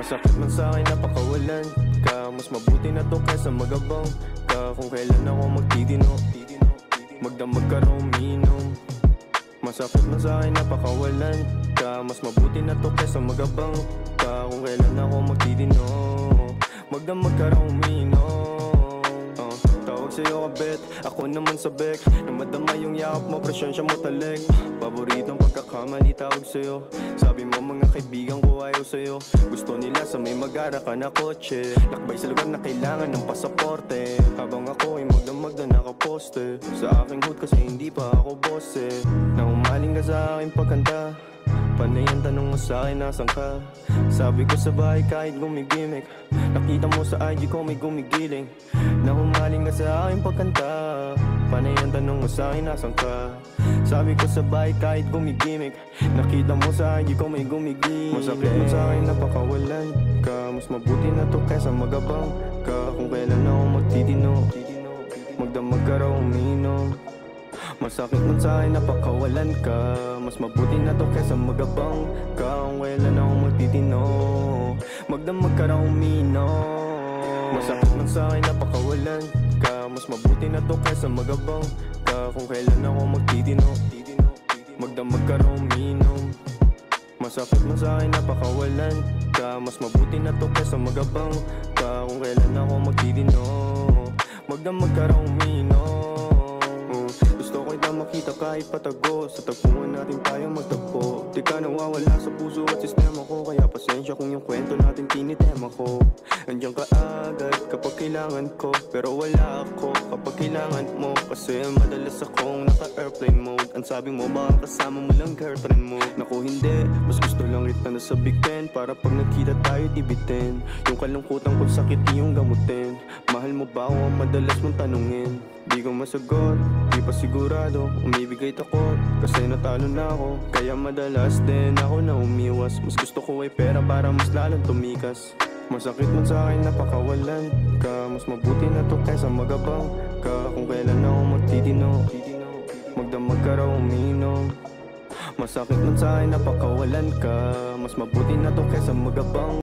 Masakit man sa'kin napakawalan ka. Mas mabuti na to kaysa magabang ka. Kung kailan ako magtitino, magdamag ka raw umiinom. Masakit man sa'kin napakawalan ka. Mas mabuti na to kaysa magabang ka. Kung kailan ako magtitino, magdamag ka raw umiinom. Tawag sa'yo kabet, ako naman sa bek. Na madama yung yakap mo, presensya mo talik. Paboritong pagkakamali tawag sa'yo. Sabi mo mga kaibigan ko ayaw sa'yo. Gusto nila sa may mag-ara ka na kotse. Lakbay sa lugar na kailangan ng pasaporte. Habang ako ay magdamag na nakaposte. Sa aking hood kasi hindi pa ako boss eh. Na umaling ka sa aking pagkanta. Panay ang tanong mo sa'kin nasan ka. Sabi ko sa bahay kahit gumigimik. Nakita mo sa IG ko may gumigiling. Na humaling ka sa aking pagkanta. Panay ang tanong mo sa'kin nasan ka. Sabi ko sa bahay kahit gumigimik. Nakita mo sa IG ko may gumigiling. Masakit mo sa'kin napakawalan ka. Mas mabuti na to kaysa magabang ka. Kung kailan ako magtitino, magdamag ka raw umiinom. Masakit man sa'kin napakawalan ka. Mas mabuti na to kaysa magabang ka. Kung kailan ako magtitino, magdamag ka raw umiinom. Masakit man sa'kin napakawalan ka. Mas mabuti na to kaysa magabang ka. Kung kailan ako magtitino, magdamag ka raw umiinom. Masakit man sa'kin napakawalan ka. Mas mabuti na to kaysa magabang ka. Kung kailan ako magtitino, magdamag ka raw umiinom. Gusto ko kita makita kahit patago. Sa tagpuan natin tayo magtagpo. Di ka nawawala sa puso at sistema ko. Kaya pasensya kung yung kwento natin tinitema ko. Andiyan ka agad kapag kailangan ko. Pero wala ako kapag kailangan mo. Kasi madalas akong naka-airplane mode. Ang sabi mo baka kasama mo lang girlfriend mo. Naku hindi, mas gusto lang kita na sa Big Ten. Para pag nagkita tayo dibitin. Yung kalungkutan kung sakit yung gamutin. Mahal mo ba o madalas mong tanungin? Di ko masagot, di pa sigurado. Umibigay takot, kasi natalo na ako. Kaya madalas din ako na umiwas. Mas gusto ko ay pera para mas lalong tumikas. Masakit man sa'kin napakawalan ka. Mas mabuti na to kaysa magabang ka. Kung kailan ako magtitino, magdamag ka raw umiinom. Masakit man sa'kin napakawalan ka. Mas mabuti na to kaysa magabang